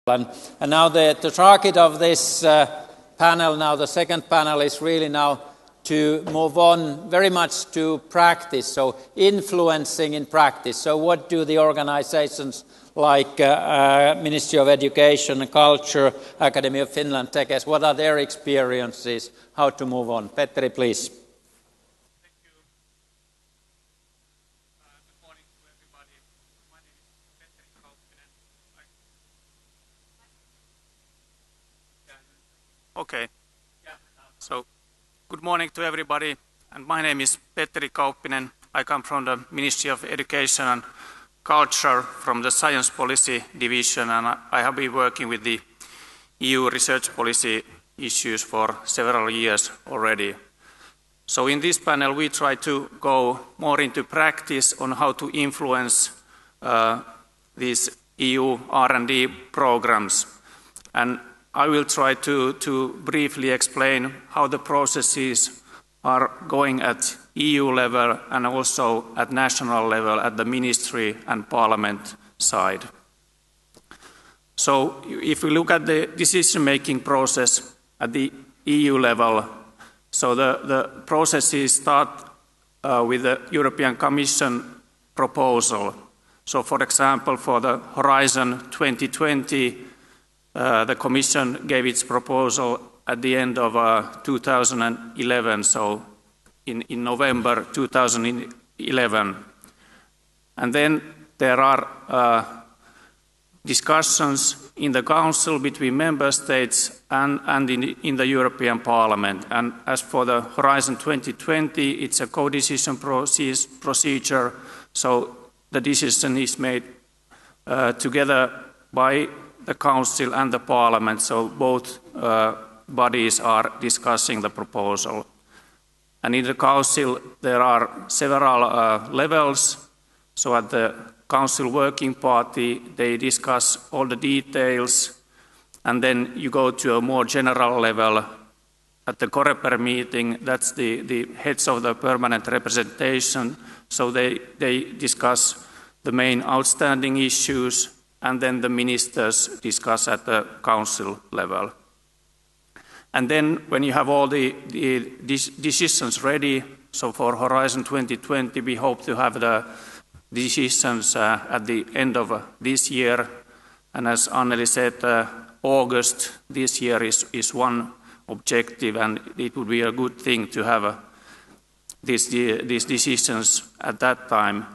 And now the target of this panel, now the second panel, is really now to move on very much to practice, so influencing in practice. So what do the organizations like Ministry of Education and Culture, Academy of Finland, Tekes, what are their experiences, how to move on? Petteri, please. Thank you. Good morning to everybody. My name is Petteri, Kauppinen. Okay. So, good morning to everybody, and my name is Petteri Kauppinen. I come from the Ministry of Education and Culture from the Science Policy Division, and I have been working with the EU research policy issues for several years already. So in this panel we try to go more into practice on how to influence these EU R&D programs. And I will try to briefly explain how the processes are going at EU level and also at national level at the ministry and parliament side. So if we look at the decision-making process at the EU level, so the processes start with the European Commission proposal. So for example, for the Horizon 2020, the Commission gave its proposal at the end of 2011, so in November 2011. And then there are discussions in the Council between Member States and in the European Parliament. And as for the Horizon 2020, it's a co-decision procedure, so the decision is made together by the Council and the Parliament, so both bodies are discussing the proposal. And in the Council there are several levels. So at the Council Working Party they discuss all the details, and then you go to a more general level at the COREPER meeting. That's the heads of the permanent representation. So they discuss the main outstanding issues, and then the ministers discuss at the Council level. And then when you have all the decisions ready, so for Horizon 2020 we hope to have the decisions at the end of this year. And as Anneli said, August this year is one objective, and it would be a good thing to have these decisions at that time.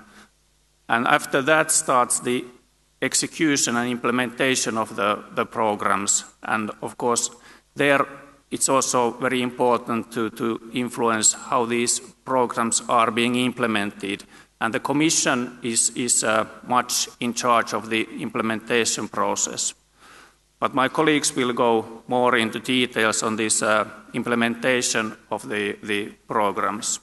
And after that starts the execution and implementation of the programs. And of course, there it's also very important to influence how these programs are being implemented. And the Commission is much in charge of the implementation process. But my colleagues will go more into details on this implementation of the programs.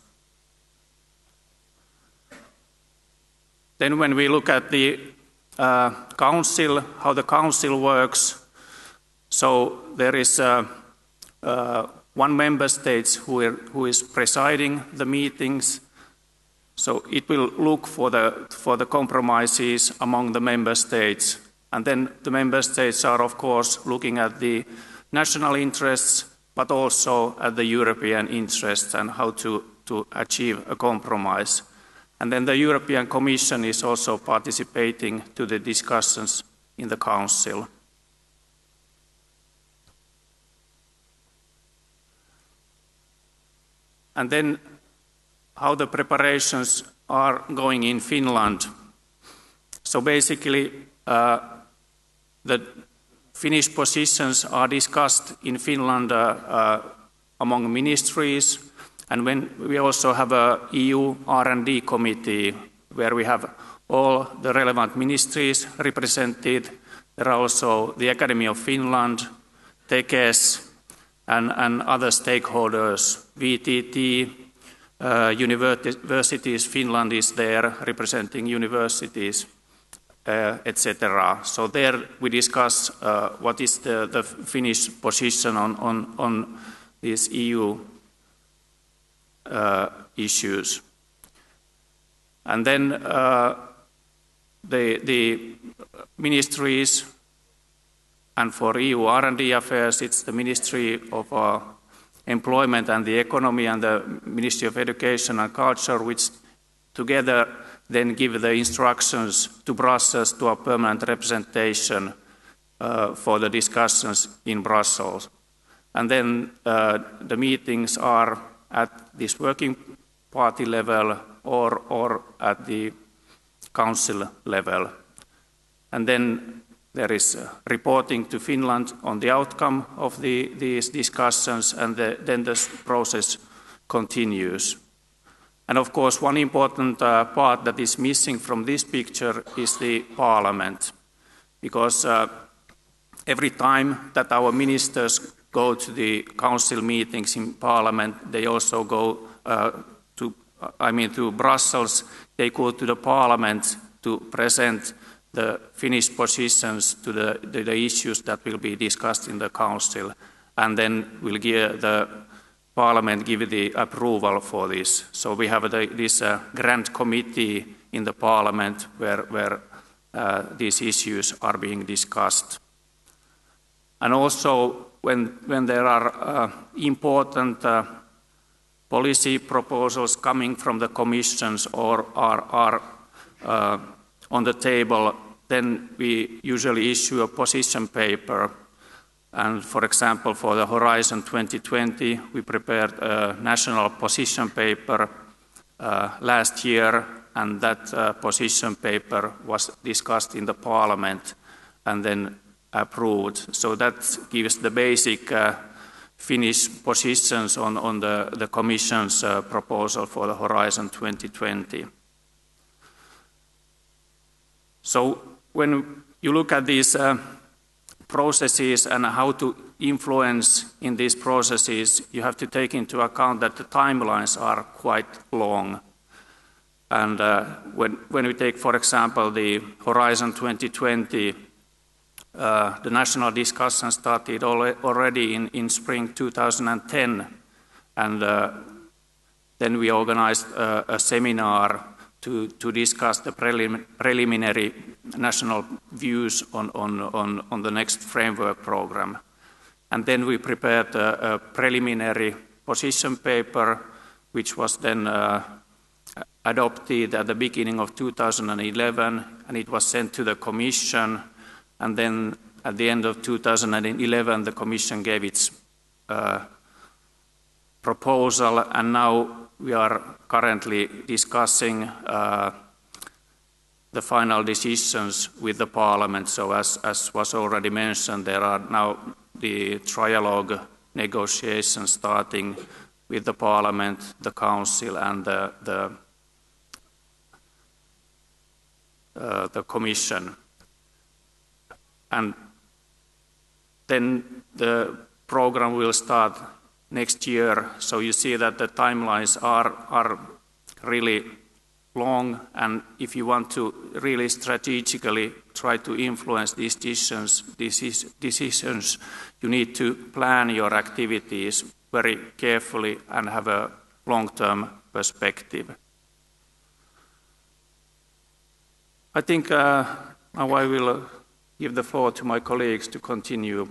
Then when we look at the Council, how the Council works, so there is one Member State who is presiding the meetings. So it will look for the compromises among the Member States. And then the Member States are of course looking at the national interests, but also at the European interests and how to achieve a compromise. And then the European Commission is also participating to the discussions in the Council. And then how the preparations are going in Finland. So basically the Finnish positions are discussed in Finland among ministries. And when we also have a EU R&D committee where we have all the relevant ministries represented. There are also the Academy of Finland, Tekes, and other stakeholders, VTT, universities. Finland is there representing universities, etc. So there we discuss what is the Finnish position on these EU issues. And then the ministries And for EU R&D affairs, it's the Ministry of Employment and the Economy and the Ministry of Education and Culture, which together then give the instructions to Brussels to a permanent representation for the discussions in Brussels. And then the meetings are at this working party level or at the council level. And then there is reporting to Finland on the outcome of these discussions, and then the process continues. And of course, one important part that is missing from this picture is the parliament, because every time that our ministers go to the council meetings in parliament, they also go to Brussels. They go to the parliament to present the Finnish positions to the issues that will be discussed in the council, and then will give the parliament give the approval for this. So we have this grand committee in the parliament where these issues are being discussed. And also when there are important policy proposals coming from the commissions or are on the table, then we usually issue a position paper. And for example, for the Horizon 2020, we prepared a national position paper last year, and that position paper was discussed in the parliament and then approved. So that gives the basic Finnish positions on the Commission's proposal for the Horizon 2020. So when you look at these processes and how to influence in these processes, you have to take into account that the timelines are quite long. And when we take, for example, the Horizon 2020, the national discussion started already in spring 2010, and then we organized a seminar to discuss the preliminary national views on the next framework program. And then we prepared a preliminary position paper, which was then adopted at the beginning of 2011, and it was sent to the Commission. And then at the end of 2011, the Commission gave its proposal, and now we are currently discussing the final decisions with the Parliament. So as was already mentioned, there are now the trialogue negotiations starting with the Parliament, the Council, and the Commission. And then the program will start next year. So you see that the timelines are really long, and if you want to really strategically try to influence these decisions, you need to plan your activities very carefully and have a long-term perspective. I think now I will give the floor to my colleagues to continue.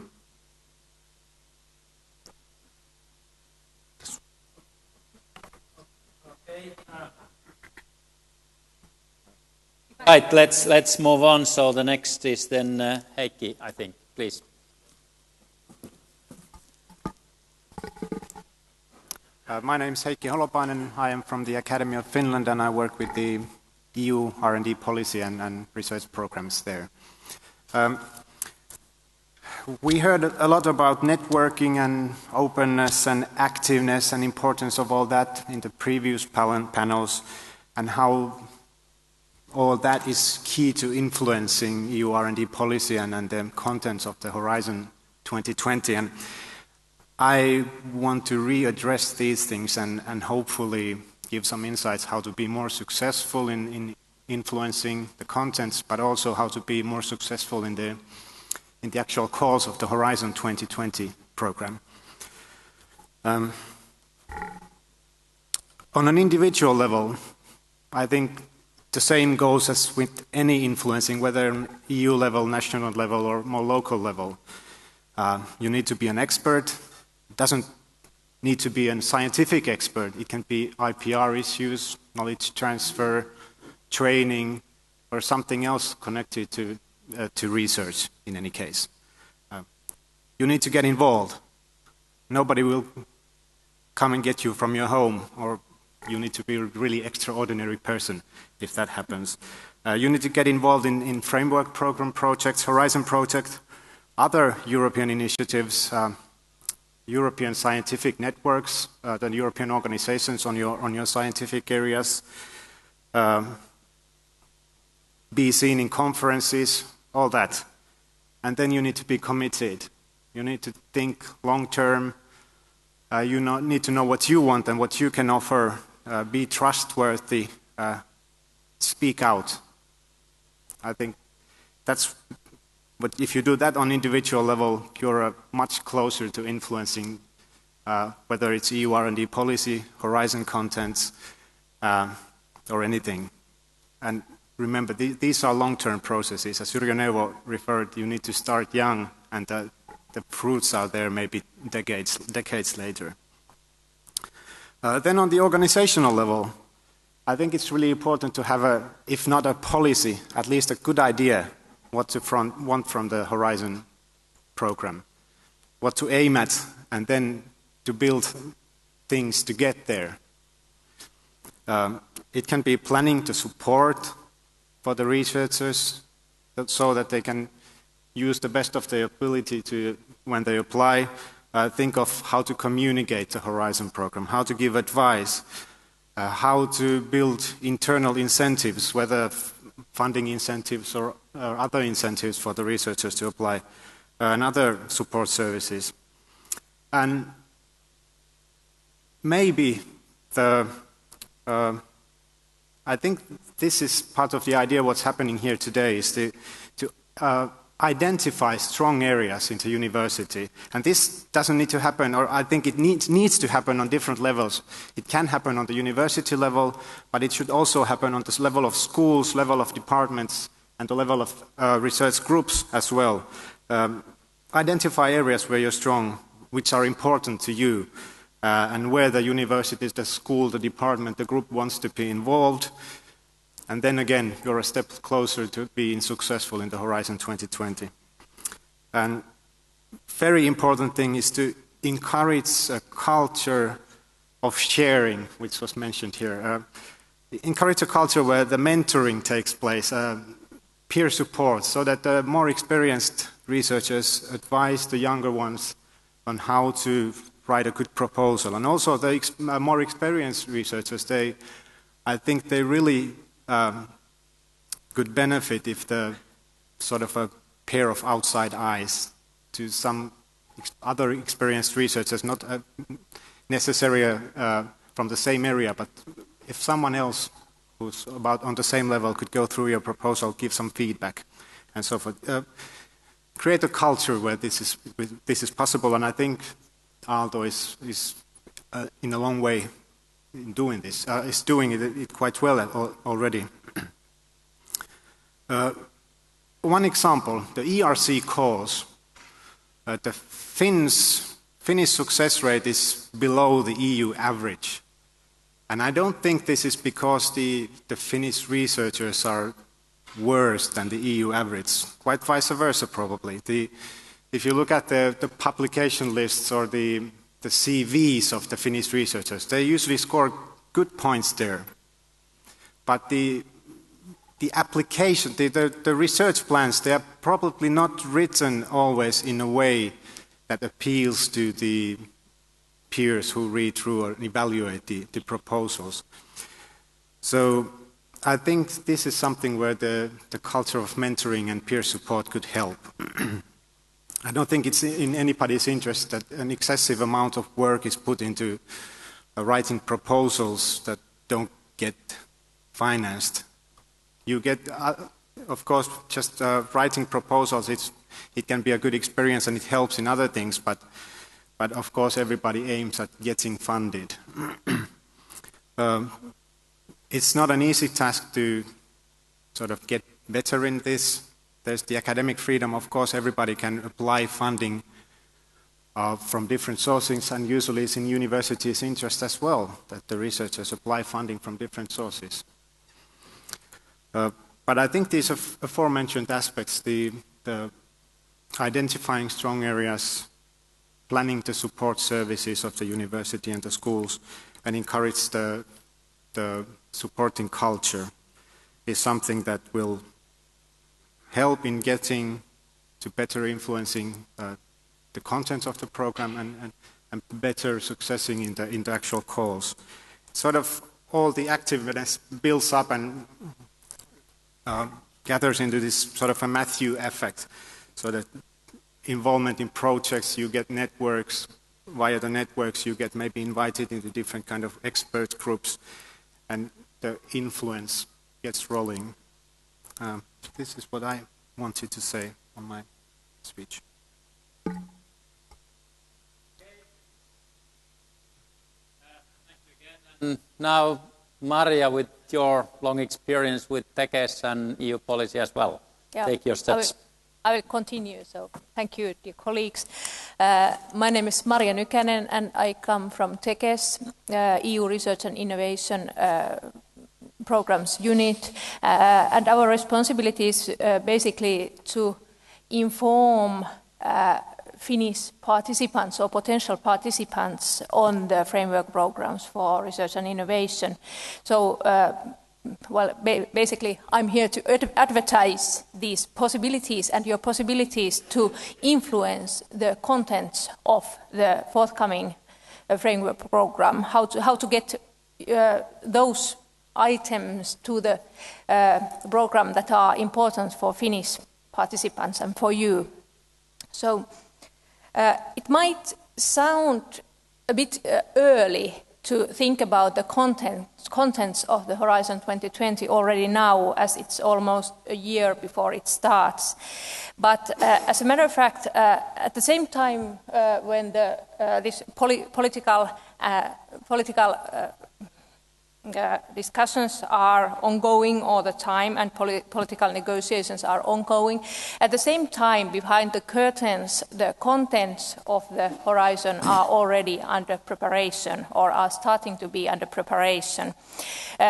Right, let's move on. So the next is then Heikki, I think. Please. My name is Heikki Holopainen. I am from the Academy of Finland, and I work with the EU R&D policy and research programs there. We heard a lot about networking and openness and activeness and importance of all that in the previous panels, and how all that is key to influencing EU R&D policy and the contents of the Horizon 2020. And I want to readdress these things and hopefully give some insights how to be more successful in influencing the contents, but also how to be more successful in the actual cause of the Horizon 2020 program. On an individual level, I think the same goes as with any influencing, whether on EU level, national level, or more local level. You need to be an expert. It doesn't need to be a scientific expert. It can be IPR issues, knowledge transfer, training, or something else connected to research in any case. You need to get involved. Nobody will come and get you from your home, or you need to be a really extraordinary person if that happens. You need to get involved in framework program projects, Horizon project, other European initiatives, European scientific networks, the European organizations on your scientific areas, be seen in conferences, all that. And then you need to be committed. You need to think long term. You need to know what you want and what you can offer. Be trustworthy. Speak out. I think that's. But if you do that on individual level, you're much closer to influencing, whether it's EU R&D policy, Horizon contents, or anything. And remember, these are long-term processes. As Yrjö referred, you need to start young, and the fruits are there maybe decades later. Then on the organizational level, I think it's really important to have if not a policy, at least a good idea what to want from the Horizon program, what to aim at, and then to build things to get there. It can be planning to support for the researchers so that they can use the best of their ability to, when they apply, think of how to communicate the Horizon program, how to give advice, how to build internal incentives, whether funding incentives or other incentives for the researchers to apply, and other support services. And maybe I think this is part of the idea what's happening here today, is to identify strong areas in the university. And this doesn't need to happen, or I think it needs to happen on different levels. It can happen on the university level, but it should also happen on this level of schools, level of departments, and the level of research groups as well. Identify areas where you're strong, which are important to you, and where the universities, the school, the department, the group wants to be involved. And then again, you're a step closer to being successful in the Horizon 2020. And very important thing is to encourage a culture of sharing, which was mentioned here. Encourage a culture where the mentoring takes place, peer support, so that the more experienced researchers advise the younger ones on how to write a good proposal. And also the more experienced researchers, I think they really could benefit if the sort of a pair of outside eyes to some other experienced researchers, not necessarily from the same area, but if someone else who's about on the same level could go through your proposal, give some feedback, and so forth. Create a culture where this is possible, and I think Aalto is in a long way in doing this. Is doing it quite well already. One example, the ERC course. The Finnish success rate is below the EU average. And I don't think this is because the Finnish researchers are worse than the EU average. Quite vice versa, probably. If you look at the publication lists or the CVs of the Finnish researchers, they usually score good points there. But the application, the research plans, they are probably not written always in a way that appeals to the peers who read through or evaluate the proposals. So I think this is something where the culture of mentoring and peer support could help. I don't think it's in anybody's interest that an excessive amount of work is put into writing proposals that don't get financed. You get, of course, just writing proposals, it can be a good experience and it helps in other things, but of course everybody aims at getting funded. It's not an easy task to sort of get better in this. There's the academic freedom, of course, everybody can apply funding from different sources, and usually it's in universities' interest as well that the researchers apply funding from different sources. But I think these aforementioned aspects, the identifying strong areas, planning the support services of the university and the schools, and encourage the supporting culture is something that will help in getting to better influencing the contents of the program and better successing in the actual calls. Sort of all the activeness builds up and gathers into this sort of a Matthew effect, so that involvement in projects, you get networks, via the networks you get maybe invited into different kind of expert groups, and the influence gets rolling. This is what I wanted to say on my speech. Now, Marja, with your long experience with Tekes and EU policy as well, take your steps. I will continue, so thank you, dear colleagues. My name is Marja Nykänen, and I come from Tekes, EU Research and Innovation Programs Unit, and our responsibility is basically to inform Finnish participants or potential participants on the framework programs for research and innovation. So, well, basically, I'm here to advertise these possibilities and your possibilities to influence the contents of the forthcoming framework program, how to get those items to the program that are important for Finnish participants and for you. So, it might sound a bit early to think about the contents of the Horizon 2020 already now, as it's almost a year before it starts. But as a matter of fact, at the same time when this political discussions are ongoing all the time and political negotiations are ongoing, at the same time, behind the curtains, the contents of the Horizon are already under preparation or are starting to be under preparation.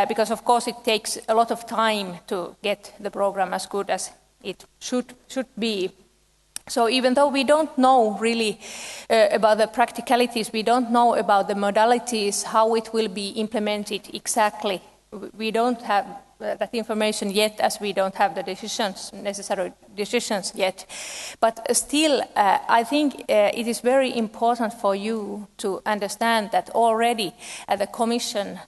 Because of course it takes a lot of time to get the program as good as it should be. So even though we don't know really about the practicalities, we don't know about the modalities, how it will be implemented exactly, we don't have that information yet, as we don't have the necessary decisions yet. But still, I think it is very important for you to understand that already at the Commission,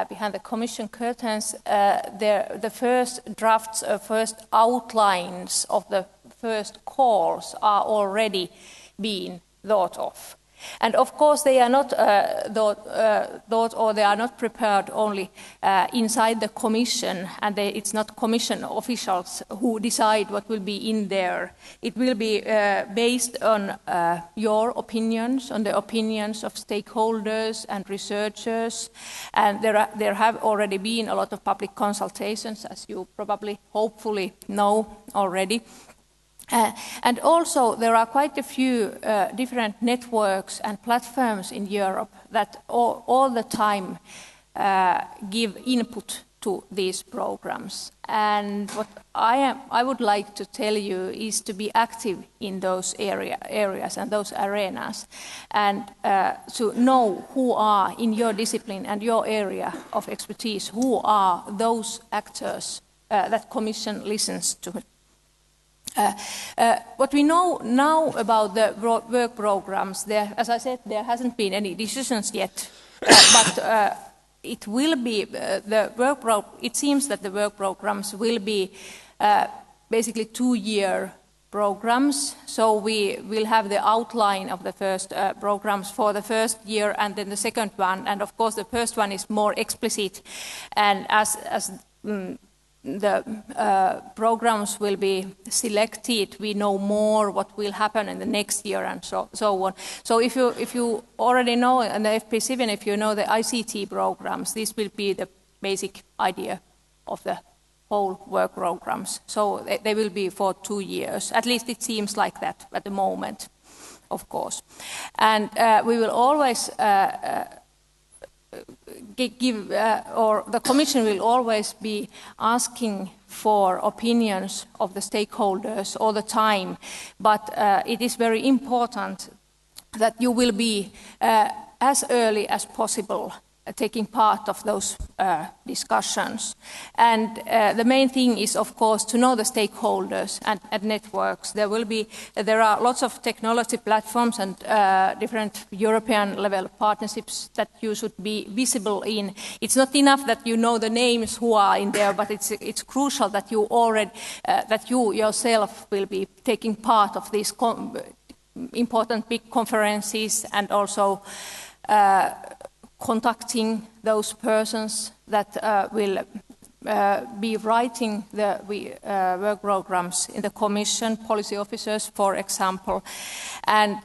behind the Commission curtains, the first drafts, first outlines of the first calls are already being thought of. And of course they are not thought or they are not prepared only inside the Commission, and it's not Commission officials who decide what will be in there. It will be based on your opinions, on the opinions of stakeholders and researchers, and there have already been a lot of public consultations, as you probably, hopefully know already. And also there are quite a few different networks and platforms in Europe that all the time give input to these programs. And what I would like to tell you is to be active in those areas and those arenas, and to know who are in your discipline and your area of expertise, who are those actors that Commission listens to. What we know now about the work programs, as I said, there hasn't been any decisions yet, but it will be it seems that the work programs will be basically 2-year programs. So we will have the outline of the first programs for the first year, and then the second one, and of course the first one is more explicit, and as the programs will be selected, we know more what will happen in the next year and so on. So if you already know, and the FP7, if you know the ICT programs, this will be the basic idea of the whole work programs. So they will be for 2 years. At least it seems like that at the moment, of course. And we will always the Commission will always be asking for opinions of the stakeholders all the time, but it is very important that you will be as early as possible taking part of those discussions. And the main thing is, of course, to know the stakeholders and networks. There are lots of technology platforms and different European level partnerships that you should be visible in. It's not enough that you know the names who are in there, but it's crucial that you yourself will be taking part of these important big conferences, and also contacting those persons that will be writing the work programs in the Commission, policy officers, for example. And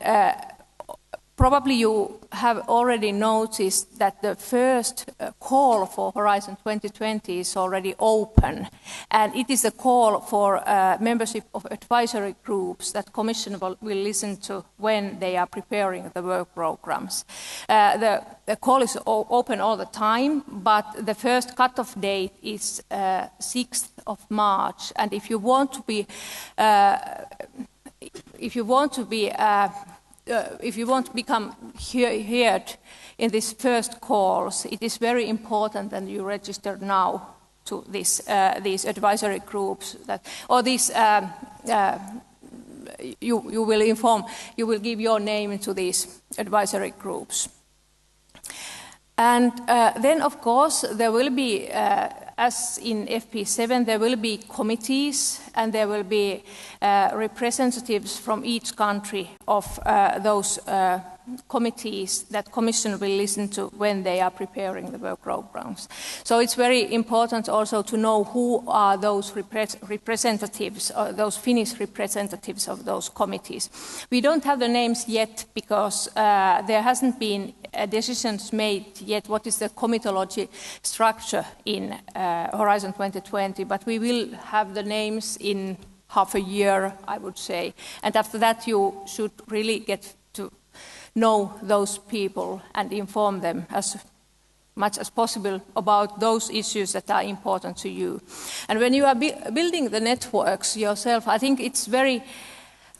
probably you have already noticed that the first call for Horizon 2020 is already open, and it is a call for membership of advisory groups that Commission will listen to when they are preparing the work programs. The call is open all the time, but the first cut-off date is 6th of March, and if you want to become heard in these first calls, it is very important that you register now to these advisory groups you will give your name to these advisory groups. And then, of course, there will be, as in FP7, there will be committees, and there will be representatives from each country of those committees that Commission will listen to when they are preparing the work programs. So it's very important also to know who are those representatives, those Finnish representatives of those committees. We don't have the names yet because there hasn't been decisions made yet what is the comitology structure in Horizon 2020, but we will have the names in half a year, I would say. And after that you should really get to know those people and inform them as much as possible about those issues that are important to you. And when you are building the networks yourself, I think it's very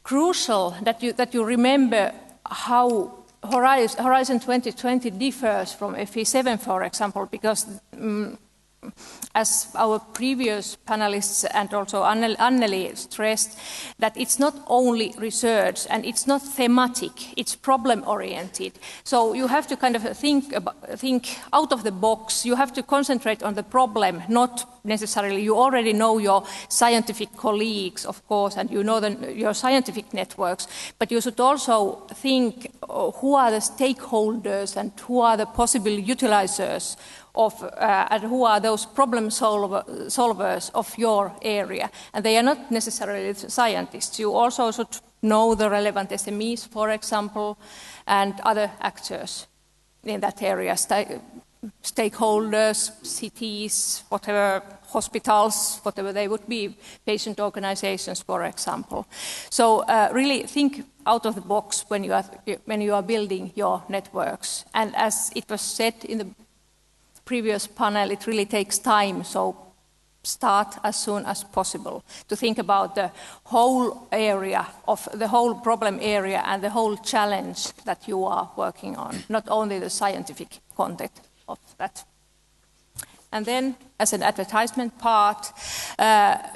crucial that you remember how Horizon 2020 differs from FE7, for example, because as our previous panelists and also Anneli stressed, that it's not only research and it's not thematic, it's problem-oriented. So you have to kind of think out of the box. You have to concentrate on the problem, not necessarily. You already know your scientific colleagues, of course, and you know your scientific networks, but you should also think who are the stakeholders and who are the possible utilizers and who are those problem solvers of your area. And they are not necessarily scientists. You also should know the relevant SMEs, for example, and other actors in that area, stakeholders, cities, whatever, hospitals, whatever they would be, patient organizations, for example. So really think out of the box when you are building your networks. And as it was said in the previous panel, it really takes time, so start as soon as possible to think about the whole area of the whole problem area and the whole challenge that you are working on, not only the scientific content of that. And then, as an advertisement part,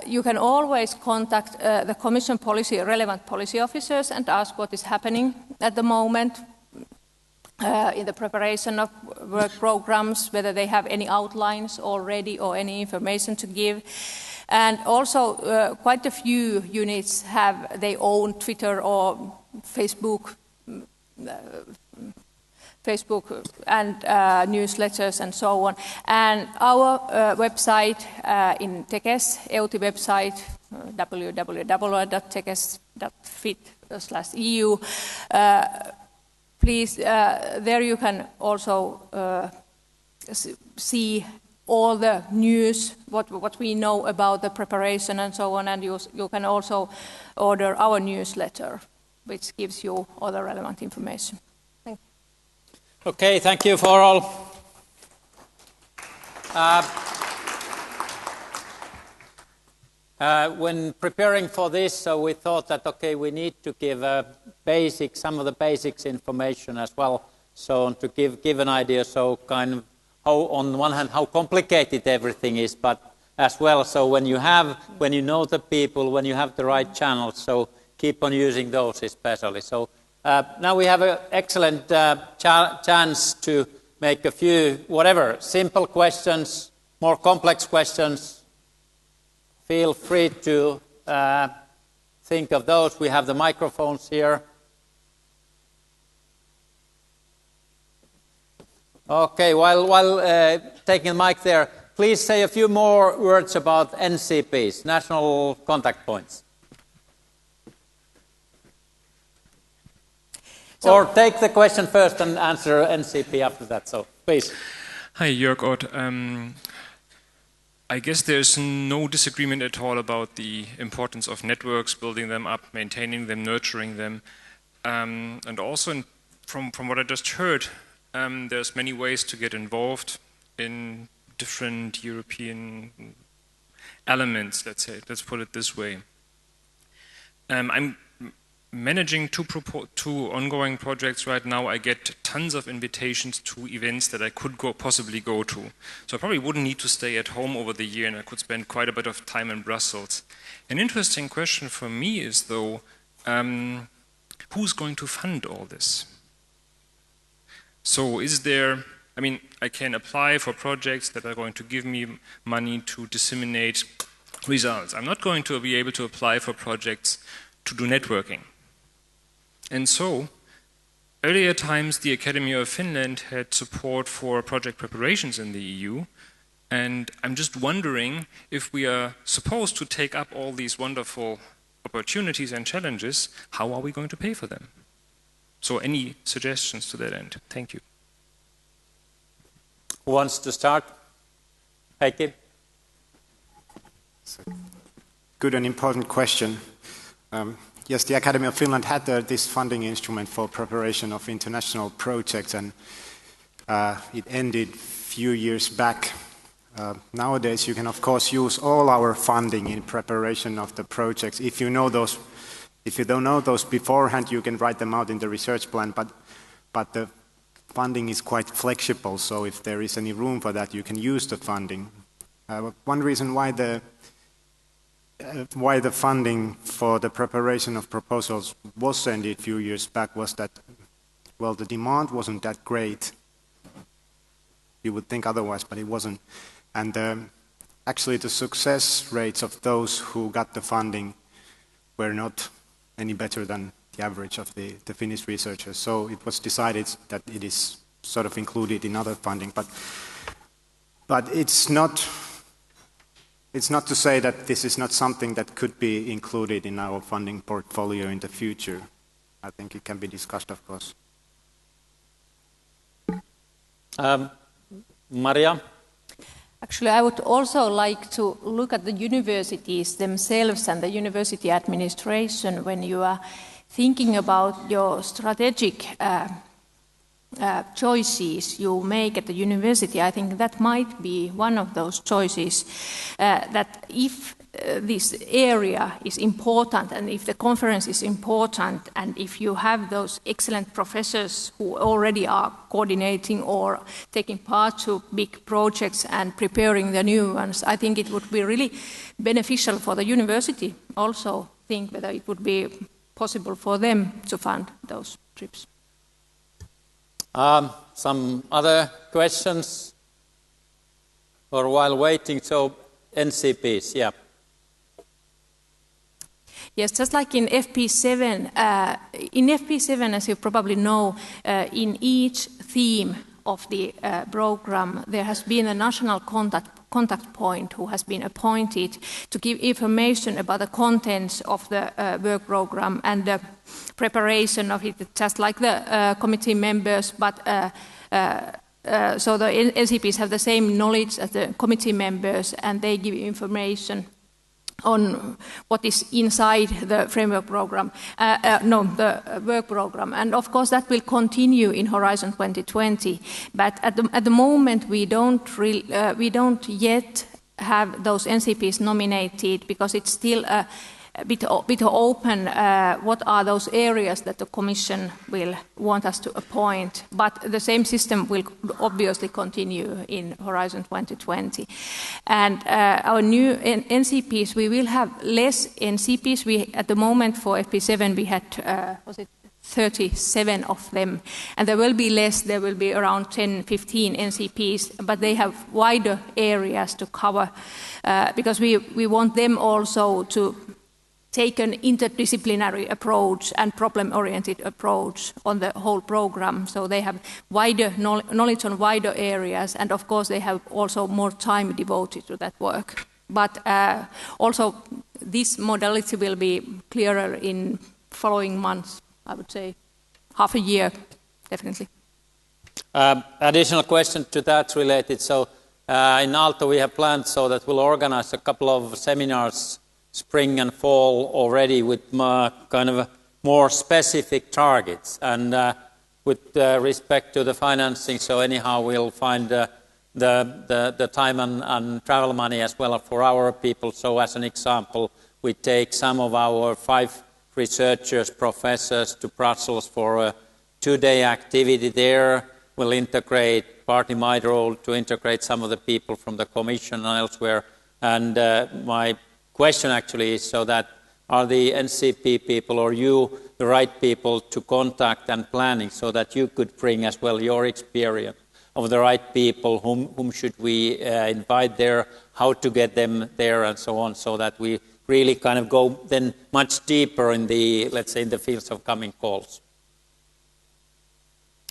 you can always contact the Commission relevant policy officers and ask what is happening at the moment in the preparation of work programs, whether they have any outlines already or any information to give. And also quite a few units have their own Twitter or Facebook and newsletters and so on. And our website in Tekes, EUTI website, www.tekes.fit/EU, please, there you can also see all the news, what we know about the preparation and so on, and you can also order our newsletter, which gives you all the relevant information. Thank you. Okay, thank you for all. When preparing for this, so we thought that, okay, we need to give some of the basics information as well, so to give an idea, so kind of how, on one hand, how complicated everything is, but as well, so when you know the people, when you have the right channels, so keep on using those especially. So now we have an excellent chance to make a few, simple questions, more complex questions. Feel free to think of those. We have the microphones here. Okay, while taking the mic there, please say a few more words about NCPs, National Contact Points. Or take the question first and answer NCP after that, so please. Hi, Jörg Ott. I guess there's no disagreement at all about the importance of networks, building them up, maintaining them, nurturing them. And also, from what I just heard, there's many ways to get involved in different European elements, let's say. Let's put it this way. I'm managing two ongoing projects right now. I get tons of invitations to events that I could possibly go to. So I probably wouldn't need to stay at home over the year, and I could spend quite a bit of time in Brussels. An interesting question for me is, though, who's going to fund all this? So I can apply for projects that are going to give me money to disseminate results. I'm not going to be able to apply for projects to do networking. And so, earlier times the Academy of Finland had support for project preparations in the EU, and I'm just wondering if we are supposed to take up all these wonderful opportunities and challenges, how are we going to pay for them? So any suggestions to that end? Thank you. Who wants to start? Heikki? Good and important question. Yes, the Academy of Finland had this funding instrument for preparation of international projects, and it ended a few years back. Nowadays, you can of course use all our funding in preparation of the projects. If you don't know those beforehand, you can write them out in the research plan, but the funding is quite flexible, so if there is any room for that, you can use the funding. One reason why the funding for the preparation of proposals was ended a few years back was that, well, the demand wasn't that great. You would think otherwise, but it wasn't. And actually the success rates of those who got the funding were not any better than the average of the Finnish researchers. So it was decided that it is sort of included in other funding. But it's not to say that this is not something that could be included in our funding portfolio in the future. I think it can be discussed, of course. Marja? Actually, I would also like to look at the universities themselves and the university administration when you are thinking about your strategic choices you make at the university. I think that might be one of those choices, that if this area is important and if the conference is important and if you have those excellent professors who already are coordinating or taking part to big projects and preparing the new ones, I think it would be really beneficial for the university also think whether it would be possible for them to fund those trips. Some other questions? Or while waiting, so NCPs, yeah. Yes, just like in FP7, as you probably know, in each theme of the program, there has been a national contact point who has been appointed to give information about the contents of the work program and the preparation of it, just like the committee members, but so the NCPs have the same knowledge as the committee members, and they give information on what is inside the framework program, the work program. And of course that will continue in Horizon 2020. But at the moment we don't yet have those NCPs nominated, because it's still a bit open what are those areas that the Commission will want us to appoint. But the same system will obviously continue in Horizon 2020. And our new NCPs, we will have less NCPs. At the moment for FP7 we had, 37 of them. And there will be less, there will be around 10, 15 NCPs, but they have wider areas to cover, because we want them also to take an interdisciplinary approach and problem-oriented approach on the whole program. So they have wider knowledge on wider areas, and of course they have also more time devoted to that work. But also this modality will be clearer in following months, I would say half a year, definitely. Additional question to that related. So in Aalto we have planned so that we'll organize a couple of seminars spring and fall already with kind of more specific targets, and with respect to the financing, so anyhow we'll find the time and travel money as well for our people. So as an example, we take some of our 5 researchers, professors to Brussels for a 2-day activity there. We'll integrate, partly my role, to integrate some of the people from the Commission and elsewhere. And my question actually is, so that are the NCP people or you the right people to contact and planning, so that you could bring as well your experience of the right people, whom should we invite there, how to get them there and so on, so that we really kind of go then much deeper in the, let's say, in the fields of coming calls.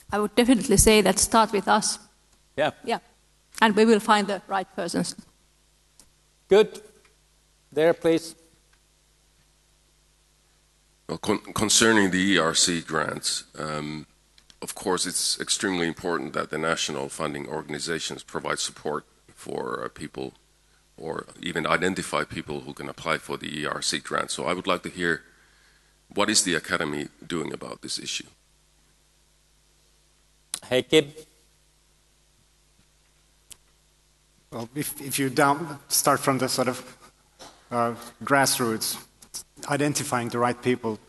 I would definitely say that start with us. Yeah. Yeah. And we will find the right persons. Good. There, please. Well, concerning the ERC grants, of course, it's extremely important that the national funding organizations provide support for people, or even identify people who can apply for the ERC grant. So I would like to hear, what is the Academy doing about this issue? Heikki? Well, if you start from the sort of grassroots, identifying the right people,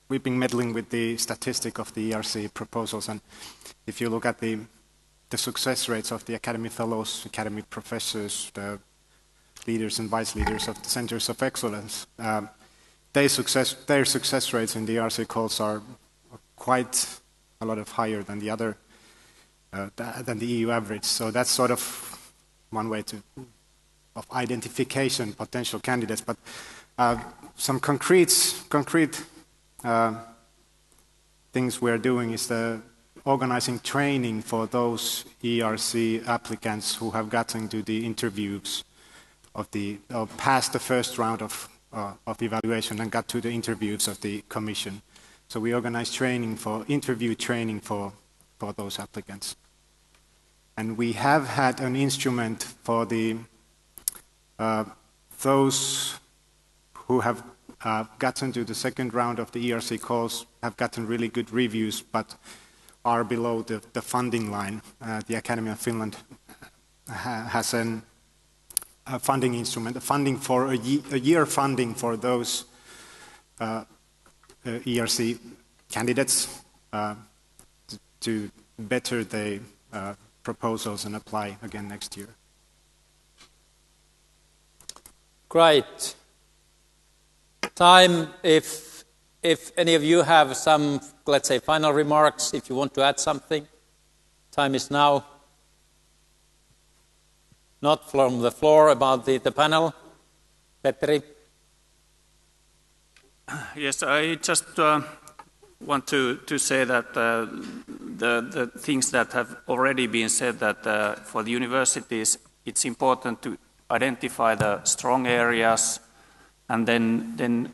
we've been meddling with the statistic of the ERC proposals, and if you look at the success rates of the Academy Fellows, Academy Professors, the leaders and vice leaders of the Centers of Excellence, their success rates in the ERC calls are quite a lot higher than the other, than the EU average. So that's sort of one way of identification potential candidates. But some concrete things we're doing is organizing training for those ERC applicants who have gotten to the interviews past the first round of evaluation and got to the interviews of the Commission. So we organize interview training for those applicants. And we have had an instrument for those who have gotten to the second round of the ERC calls, have gotten really good reviews, but are below the funding line. The Academy of Finland has a funding instrument, a year funding for those ERC candidates to better their proposals and apply again next year. Great. Time, if any of you have some, let's say, final remarks, if you want to add something, time is now. Not from the floor, about the panel. Petteri? Yes, I just want to say that the things that have already been said, that for the universities it's important to identify the strong areas and then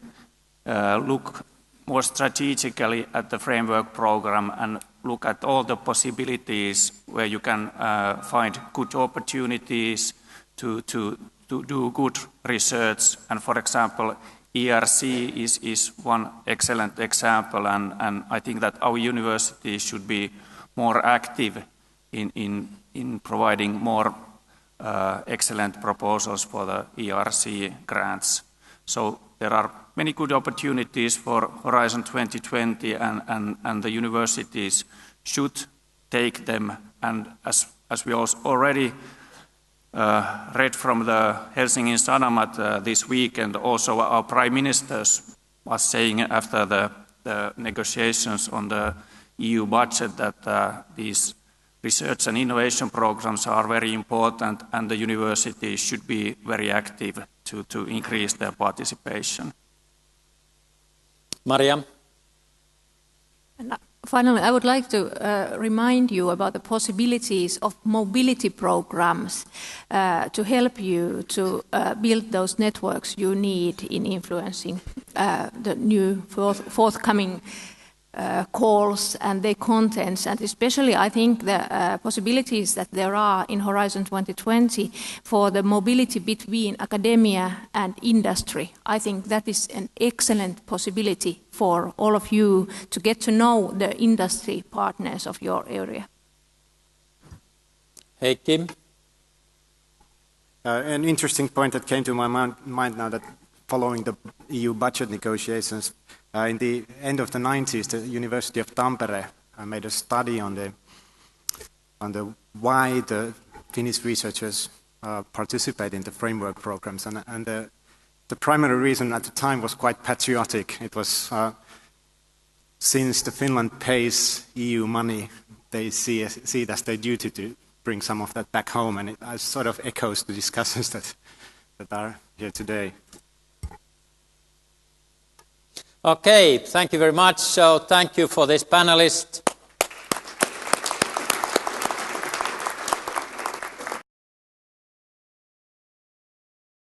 look more strategically at the framework program look at all the possibilities where you can find good opportunities to do good research. And for example, ERC is one excellent example, and I think that our university should be more active in providing more excellent proposals for the ERC grants. So there are many good opportunities for Horizon 2020, and the universities should take them. And as we already read from the Helsingin Sanomat this weekend, also our Prime Minister was saying after the negotiations on the EU budget that these research and innovation programs are very important, and the universities should be very active to increase their participation. Marja? And finally, I would like to remind you about the possibilities of mobility programs to help you to build those networks you need in influencing the new forthcoming calls and their contents, and especially I think the possibilities that there are in Horizon 2020 for the mobility between academia and industry. I think that is an excellent possibility for all of you to get to know the industry partners of your area. Heikki? An interesting point that came to my mind now, that following the EU budget negotiations, in the end of the 90s, the University of Tampere made a study on the why the Finnish researchers participate in the framework programs, and the primary reason at the time was quite patriotic. It was since the Finland pays EU money, they see it as their duty to bring some of that back home, and it sort of echoes the discussions that are here today. Okay, thank you very much. So thank you for this panelist.